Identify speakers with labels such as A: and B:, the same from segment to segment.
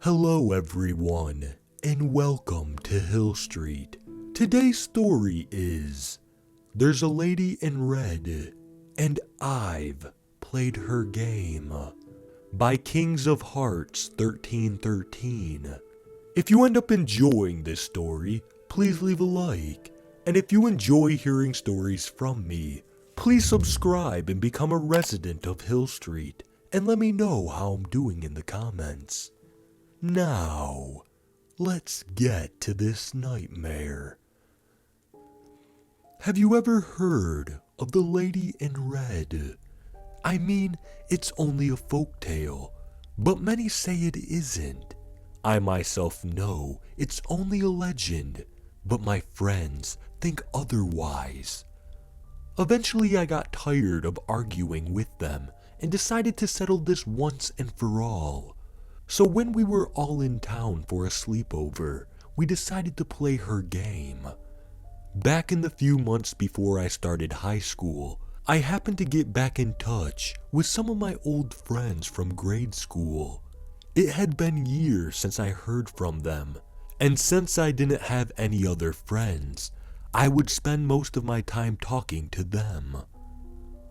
A: Hello everyone, and welcome to Hill Street. Today's story is There's a Lady in Red, and I've Played Her Game by Kings of Hearts 1313. If you end up enjoying this story, please leave a like. And if you enjoy hearing stories from me, please subscribe and become a resident of Hill Street, and let me know how I'm doing in the comments. Now, let's get to this nightmare. Have you ever heard of the Lady in Red? I mean, it's only a folktale, but many say it isn't. I myself know it's only a legend, but my friends think otherwise. Eventually, I got tired of arguing with them and decided to settle this once and for all. So when we were all in town for a sleepover, we decided to play her game. Back in the few months before I started high school, I happened to get back in touch with some of my old friends from grade school. It had been years since I heard from them, and since I didn't have any other friends, I would spend most of my time talking to them.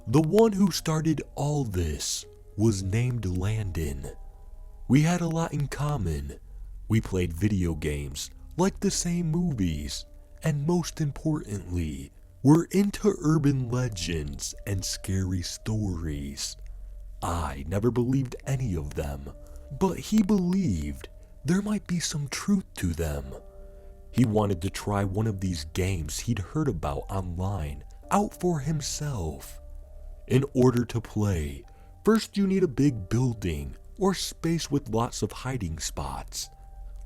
A: The one who started all this was named Landon. We had a lot in common. We played video games, liked the same movies, and most importantly, we're into urban legends and scary stories. I never believed any of them, but he believed there might be some truth to them. He wanted to try one of these games he'd heard about online out for himself. In order to play, first you need a big building or space with lots of hiding spots,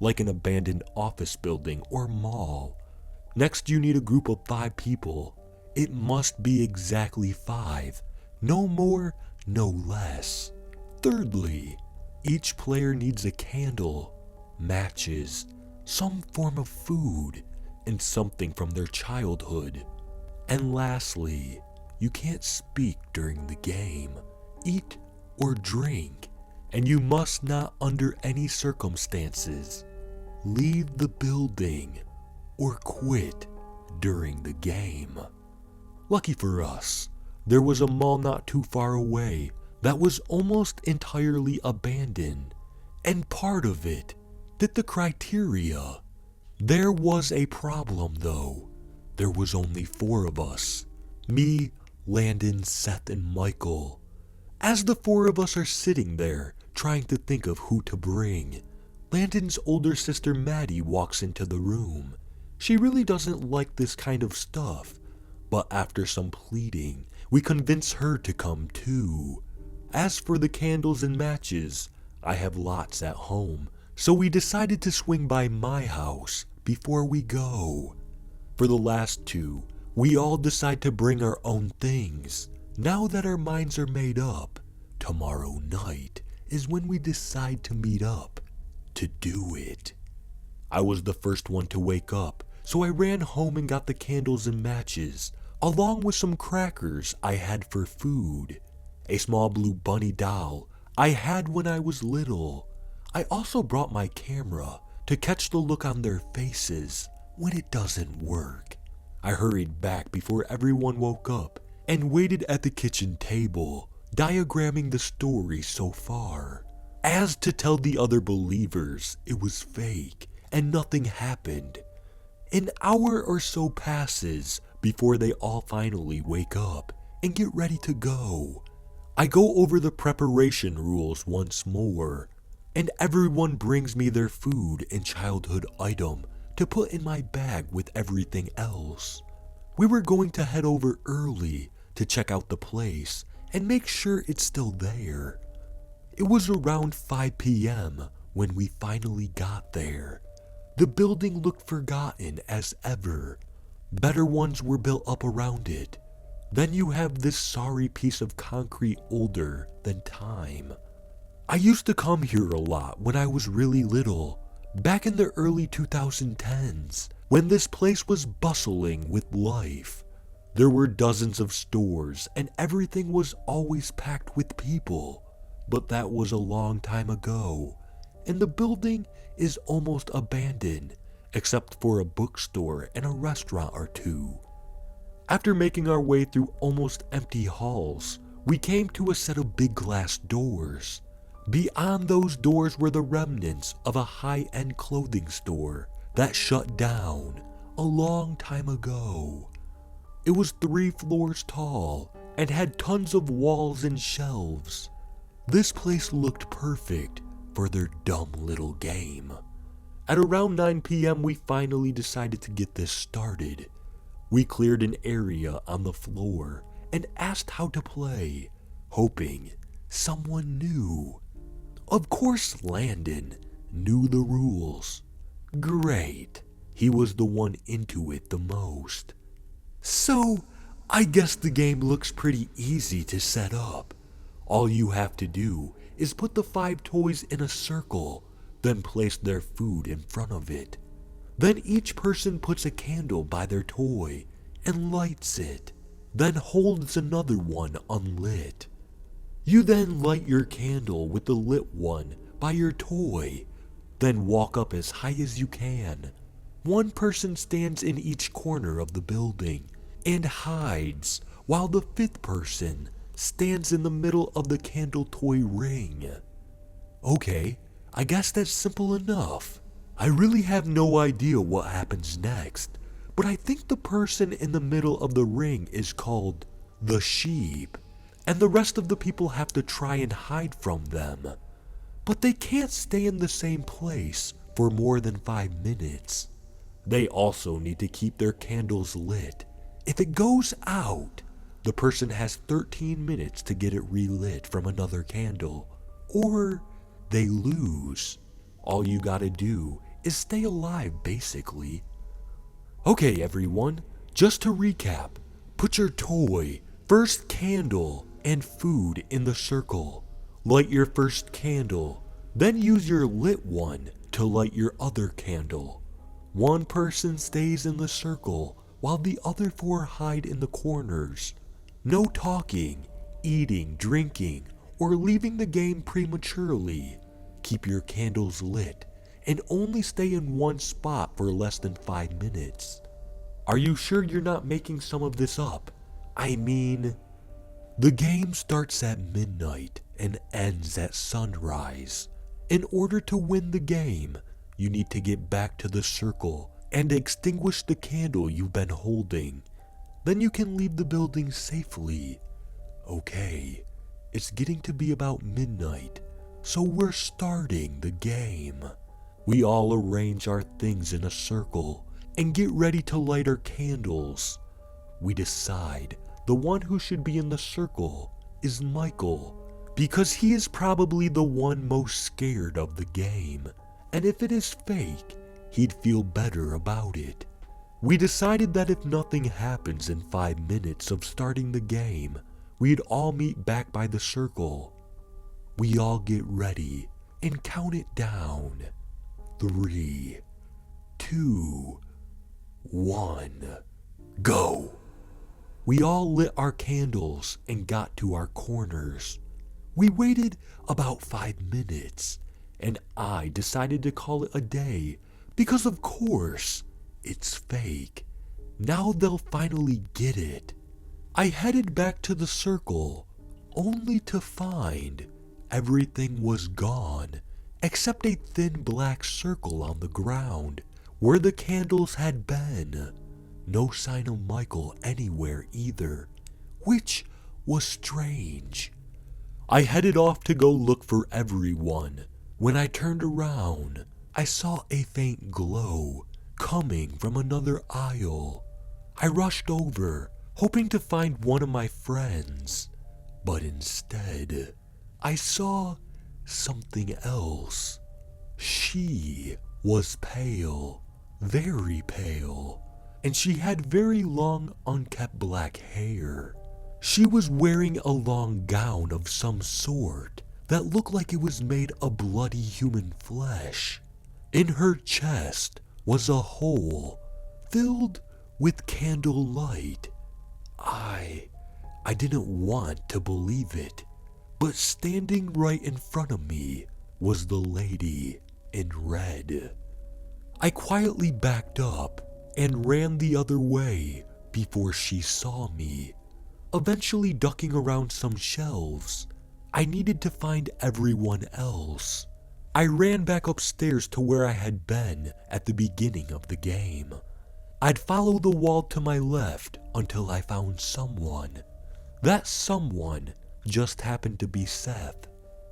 A: like an abandoned office building or mall. Next, you need a group of 5 people. It must be exactly 5, no more, no less. Thirdly, each player needs a candle, matches, some form of food, and something from their childhood. And lastly, you can't speak during the game, eat, or drink. And you must not, under any circumstances, leave the building or quit during the game. Lucky for us, there was a mall not too far away that was almost entirely abandoned, and part of it fit the criteria. There was a problem though. There was only 4 of us, me, Landon, Seth, and Michael. As the 4 of us are sitting there, trying to think of who to bring, Landon's older sister Maddie walks into the room. She really doesn't like this kind of stuff, but after some pleading, we convince her to come too. As for the candles and matches, I have lots at home, so we decided to swing by my house before we go. For the last 2, we all decide to bring our own things. Now that our minds are made up, tomorrow night is when we decide to meet up to do it. I was the first one to wake up, so I ran home and got the candles and matches, along with some crackers I had for food, a small blue bunny doll I had when I was little. I also brought my camera to catch the look on their faces when it doesn't work. I hurried back before everyone woke up and waited at the kitchen table, diagramming the story so far. As to tell the other believers it was fake and nothing happened. An hour or so passes before they all finally wake up and get ready to go. I go over the preparation rules once more, and everyone brings me their food and childhood item to put in my bag with everything else. We were going to head over early to check out the place and make sure it's still there. It was around 5 p.m. when we finally got there. The building looked forgotten as ever. Better ones were built up around it. Then you have this sorry piece of concrete older than time. I used to come here a lot when I was really little, back in the early 2010s, when this place was bustling with life. There were dozens of stores and everything was always packed with people. But that was a long time ago. and the building is almost abandoned, except for a bookstore and a restaurant or two. After making our way through almost empty halls, we came to a set of big glass doors. Beyond those doors were the remnants of a high-end clothing store that shut down a long time ago. It was 3 floors tall and had tons of walls and shelves. This place looked perfect for their dumb little game. At around 9 p.m. we finally decided to get this started. We cleared an area on the floor and asked how to play, hoping someone knew. Of course Landon knew the rules. Great, he was the one into it the most. So, I guess the game looks pretty easy to set up. All you have to do is put the 5 toys in a circle, then place their food in front of it. Then each person puts a candle by their toy and lights it, then holds another one unlit. You then light your candle with the lit one by your toy, then walk up as high as you can. One person stands in each corner of the building and hides, while the 5th person stands in the middle of the candle toy ring. Okay, I guess that's simple enough. I really have no idea what happens next, but I think the person in the middle of the ring is called the sheep, and the rest of the people have to try and hide from them. But they can't stay in the same place for more than 5 minutes. They also need to keep their candles lit. If it goes out, the person has 13 minutes to get it relit from another candle, or they lose. All you gotta do is stay alive, basically. Okay, everyone, just to recap, put your toy, first candle, and food in the circle. Light your first candle, then use your lit one to light your other candle. One person stays in the circle while the other 4 hide in the corners. No talking, eating, drinking, or leaving the game prematurely. Keep your candles lit and only stay in one spot for less than 5 minutes. Are you sure you're not making some of this up? I mean, the game starts at midnight and ends at sunrise. In order to win the game, you need to get back to the circle and extinguish the candle you've been holding. Then you can leave the building safely. Okay, it's getting to be about midnight, so we're starting the game. We all arrange our things in a circle and get ready to light our candles. We decide the one who should be in the circle is Michael, because he is probably the one most scared of the game, and if it is fake, he'd feel better about it. We decided that if nothing happens in 5 minutes of starting the game, we'd all meet back by the circle. We all get ready and count it down. 3, 2, 1, go! We all lit our candles and got to our corners. We waited about 5 minutes, and I decided to call it a day because, of course, it's fake. Now they'll finally get it. I headed back to the circle, only to find everything was gone, except a thin black circle on the ground where the candles had been. No sign of Michael anywhere either, which was strange. I headed off to go look for everyone. When I turned around, I saw a faint glow coming from another aisle. I rushed over, hoping to find one of my friends, but instead, I saw something else. She was pale, very pale, and she had very long, unkempt black hair. She was wearing a long gown of some sort that looked like it was made of bloody human flesh. In her chest was a hole filled with candle light. I didn't want to believe it, but standing right in front of me was the lady in red. I quietly backed up and ran the other way before she saw me, eventually ducking around some shelves. I needed to find everyone else. I ran back upstairs to where I had been at the beginning of the game. I'd follow the wall to my left until I found someone. That someone just happened to be Seth.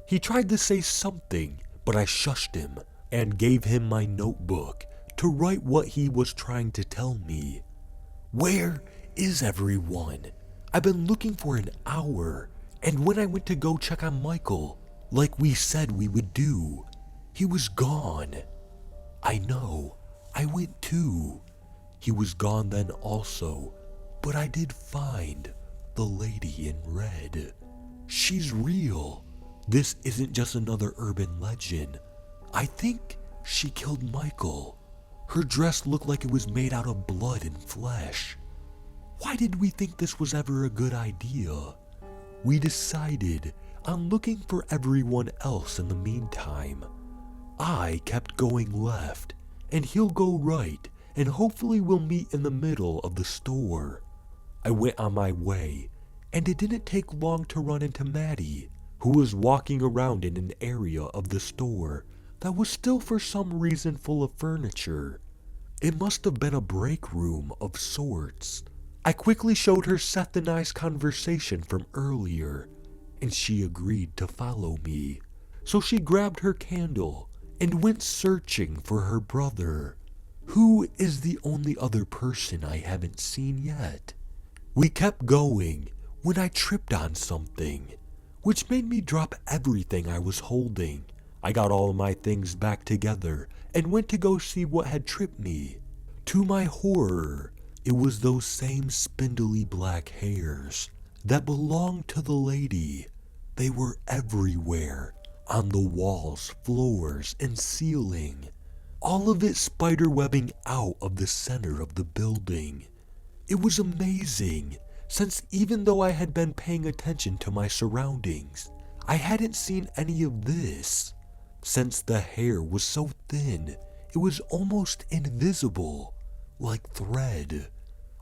A: He tried to say something, but I shushed him and gave him my notebook to write what he was trying to tell me. Where is everyone? I've been looking for an hour, and when I went to go check on Michael, like we said we would do, he was gone. I know, I went too. He was gone then also, but I did find the lady in red. She's real. This isn't just another urban legend. I think she killed Michael. Her dress looked like it was made out of blood and flesh. Why did we think this was ever a good idea? We decided on looking for everyone else in the meantime. I kept going left, and he'll go right, and hopefully we'll meet in the middle of the store. I went on my way, and it didn't take long to run into Maddie, who was walking around in an area of the store that was still for some reason full of furniture. It must have been a break room of sorts. I quickly showed her Seth and I's conversation from earlier, and she agreed to follow me. So she grabbed her candle and went searching for her brother, who is the only other person I haven't seen yet. We kept going when I tripped on something, which made me drop everything I was holding. I got all of my things back together and went to go see what had tripped me. To my horror, it was those same spindly black hairs that belonged to the lady. They were everywhere, on the walls, floors, and ceiling. All of it spiderwebbing out of the center of the building. It was amazing, since even though I had been paying attention to my surroundings, I hadn't seen any of this. Since the hair was so thin, it was almost invisible, like thread.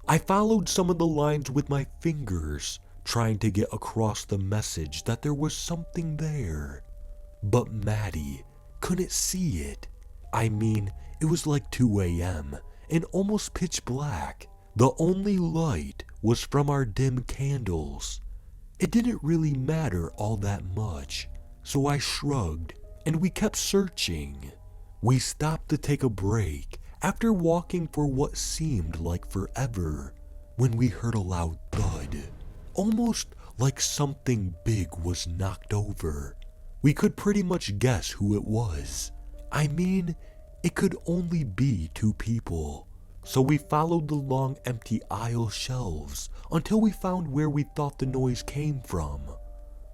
A: I followed some of the lines with my fingers, trying to get across the message that there was something there. But Maddie couldn't see it. I mean, it was like 2 a.m. and almost pitch black. The only light was from our dim candles. It didn't really matter all that much, so I shrugged and we kept searching. We stopped to take a break after walking for what seemed like forever when we heard a loud thud, almost like something big was knocked over. We could pretty much guess who it was. I mean, it could only be 2 people. So we followed the long empty aisle shelves until we found where we thought the noise came from.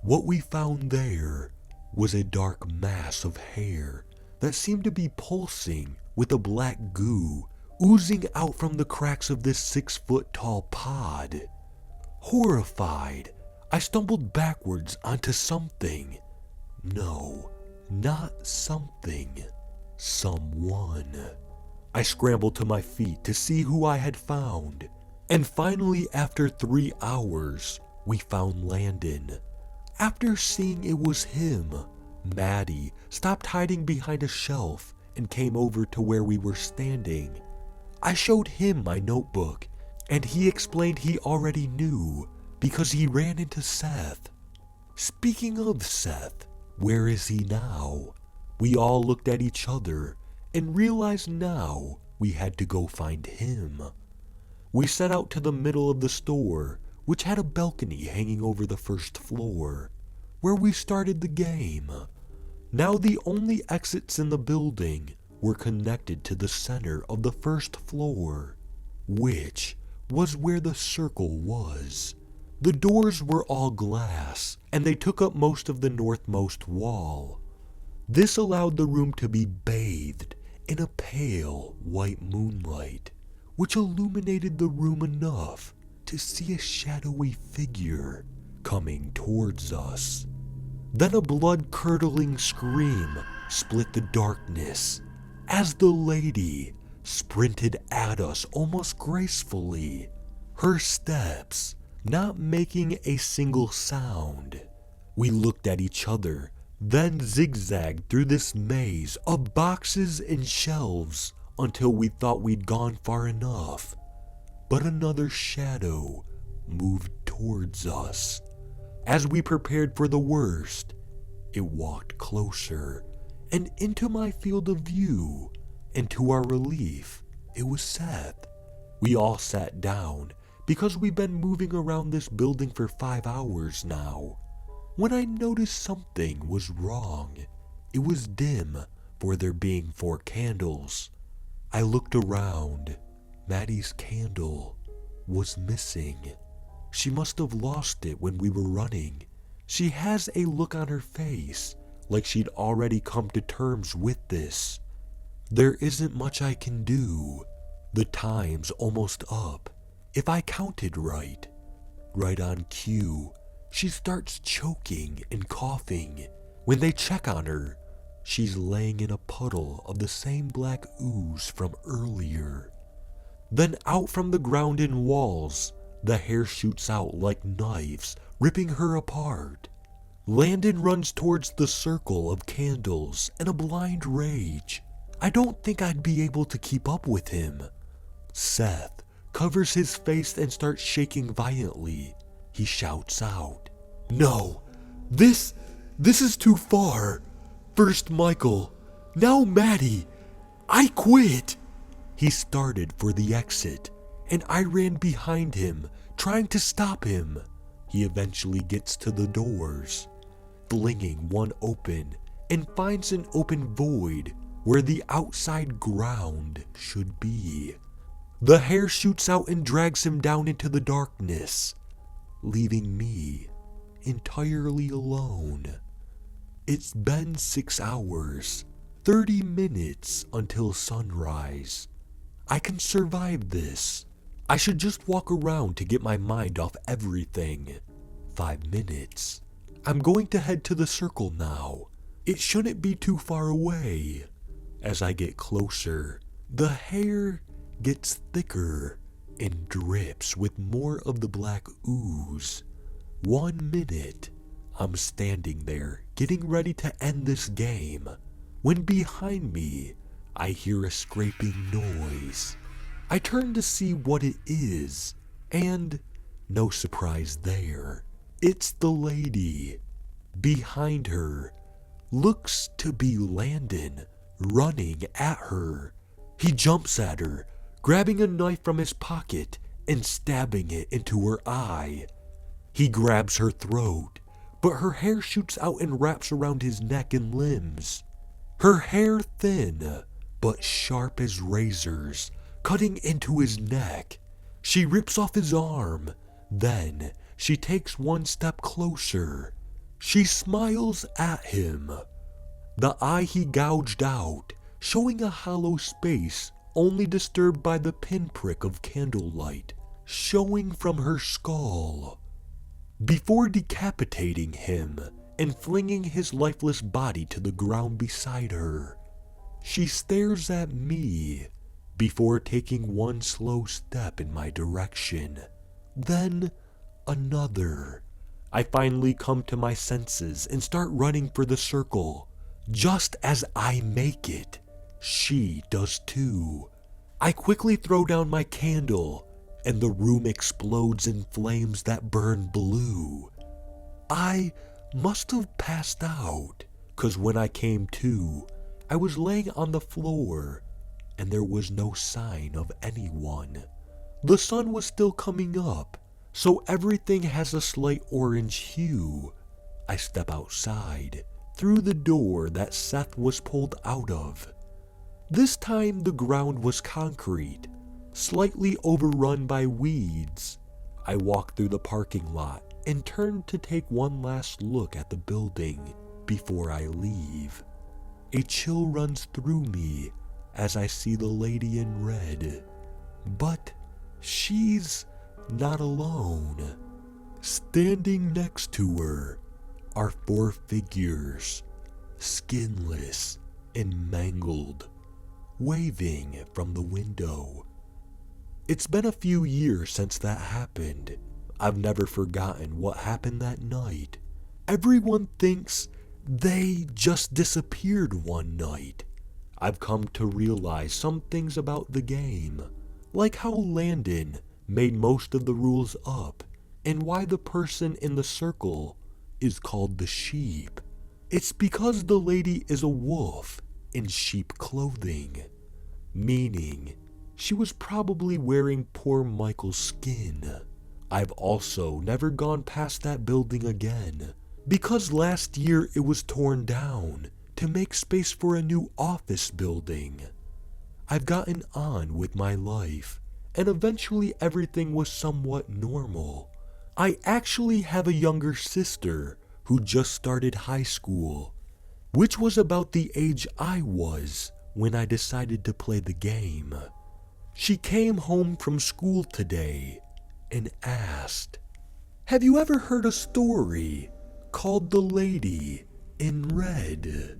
A: What we found there was a dark mass of hair that seemed to be pulsing with a black goo oozing out from the cracks of this 6-foot-tall pod. Horrified, I stumbled backwards onto something. No, not something. Someone. I scrambled to my feet to see who I had found, and finally after 3 hours, we found Landon. After seeing it was him, Maddie stopped hiding behind a shelf and came over to where we were standing. I showed him my notebook, and he explained he already knew because he ran into Seth. Speaking of Seth, where is he now? We all looked at each other and realized now we had to go find him. We set out to the middle of the store, which had a balcony hanging over the first floor, where we started the game. Now the only exits in the building were connected to the center of the first floor, which was where the circle was. The doors were all glass, and they took up most of the northmost wall. This allowed the room to be bathed in a pale white moonlight, which illuminated the room enough to see a shadowy figure coming towards us. Then a blood-curdling scream split the darkness as the lady sprinted at us almost gracefully, her steps not making a single sound. We looked at each other, then zigzagged through this maze of boxes and shelves until we thought we'd gone far enough. But another shadow moved towards us. As we prepared for the worst, it walked closer and into my field of view, and to our relief, it was Seth. We all sat down because we've been moving around this building for 5 hours now, when I noticed something was wrong. It was dim for there being 4 candles. I looked around. Maddie's candle was missing. She must have lost it when we were running. She has a look on her face like she'd already come to terms with this. There isn't much I can do. The time's almost up. If I counted right. Right on cue, she starts choking and coughing. When they check on her, she's laying in a puddle of the same black ooze from earlier. Then out from the ground and walls, the hair shoots out like knives, ripping her apart. Landon runs towards the circle of candles in a blind rage. I don't think I'd be able to keep up with him. Seth covers his face and starts shaking violently. He shouts out, "No, this is too far. First Michael, now Maddie. I quit." He started for the exit, and I ran behind him, trying to stop him. He eventually gets to the doors, flinging one open, and finds an open void where the outside ground should be. The hair shoots out and drags him down into the darkness, leaving me entirely alone. It's been 6 hours, 30 minutes until sunrise. I can survive this. I should just walk around to get my mind off everything. 5 minutes. I'm going to head to the circle now. It shouldn't be too far away. As I get closer, the hair gets thicker and drips with more of the black ooze. 1 minute. I'm standing there, getting ready to end this game, when behind me, I hear a scraping noise. I turn to see what it is, and no surprise there. It's the lady. Behind her looks to be Landon, running at her. He jumps at her, grabbing a knife from his pocket and stabbing it into her eye. He grabs her throat, but her hair shoots out and wraps around his neck and limbs. Her hair thin, but sharp as razors, cutting into his neck. She rips off his arm. Then she takes 1 step closer. She smiles at him. The eye he gouged out, showing a hollow space only disturbed by the pinprick of candlelight showing from her skull. Before decapitating him and flinging his lifeless body to the ground beside her, she stares at me before taking 1 slow step in my direction, then another. I finally come to my senses and start running for the circle. Just as I make it, she does too. I quickly throw down my candle, and the room explodes in flames that burn blue. I must have passed out, 'cause when I came to, I was laying on the floor, and there was no sign of anyone. The sun was still coming up, so everything has a slight orange hue. I step outside, through the door that Seth was pulled out of. This time the ground was concrete, slightly overrun by weeds. I walk through the parking lot and turn to take one last look at the building before I leave. A chill runs through me as I see the lady in red. But she's not alone. Standing next to her, are four figures, skinless and mangled, waving from the window. It's been a few years since that happened. I've never forgotten what happened that night. Everyone thinks they just disappeared one night. I've come to realize some things about the game, like how Landon made most of the rules up, and why the person in the circle is called the sheep. It's because the lady is a wolf in sheep clothing, meaning she was probably wearing poor Michael's skin. I've also never gone past that building again, because last year it was torn down to make space for a new office building. I've gotten on with my life, and eventually everything was somewhat normal. I actually have a younger sister who just started high school, which was about the age I was when I decided to play the game. She came home from school today and asked, "Have you ever heard a story called The Lady in Red?"